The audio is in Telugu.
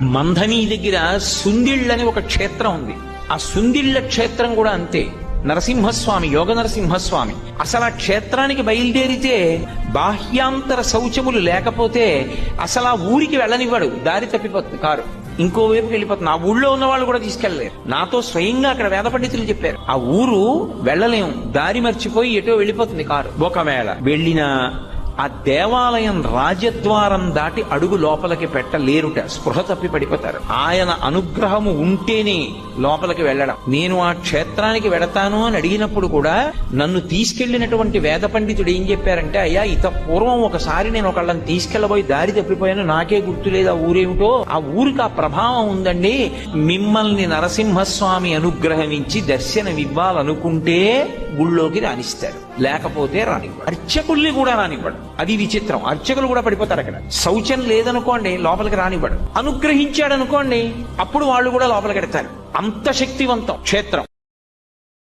మంధని దగ్గర సుందిళ్ళని ఒక క్షేత్రం ఉంది. ఆ సుందిళ్ళ క్షేత్రం కూడా అంతే. నరసింహస్వామి, యోగ నరసింహస్వామి. అసలు ఆ క్షేత్రానికి బయలుదేరితే బాహ్యాంతర శౌచములు లేకపోతే అసలు ఆ ఊరికి వెళ్ళనివ్వడు. దారి తప్పిపోతుంది కారు, ఇంకోవైపుకి వెళ్ళిపోతుంది. ఆ ఊళ్ళో ఉన్న వాళ్ళు కూడా తీసుకెళ్లలేరు. నాతో స్వయంగా అక్కడ వేద పండితులు చెప్పారు, ఆ ఊరు వెళ్ళలేము, దారి మర్చిపోయి ఎటో వెళ్ళిపోతుంది కారు. ఒకవేళ వెళ్ళినా ఆ దేవాలయం రాజద్వారం దాటి అడుగు లోపలికి పెట్టలేరుట, స్పృహ తప్పి పడిపోతారు. ఆయన అనుగ్రహము ఉంటేనే లోపలికి వెళ్ళడం. నేను ఆ క్షేత్రానికి వెడతాను అని అడిగినప్పుడు కూడా నన్ను తీసుకెళ్లినటువంటి వేద పండితుడు ఏం చెప్పారంటే, అయ్యా ఇత పూర్వం ఒకసారి నేను ఒకళ్ళని తీసుకెళ్లబోయి దారి తప్పిపోయాను, నాకే గుర్తులేదు ఆ ఊరేమిటో. ఆ ఊరికి ఆ ప్రభావం ఉందండి. మిమ్మల్ని నరసింహస్వామి అనుగ్రహించి దర్శనమివ్వాలనుకుంటే గుళ్ళోకి రానిస్తారు, లేకపోతే రానివ్వడు. అర్చకుల్ని కూడా రానివ్వడు. అది విచిత్రం. అర్చకులు కూడా పడిపోతారు అక్కడ. శౌచం లేదనుకోండి లోపలికి రానివ్వడు. అనుగ్రహించాడనుకోండి అప్పుడు వాళ్ళు కూడా లోపలికి ఎడతారు. అంత శక్తివంతం క్షేత్రం.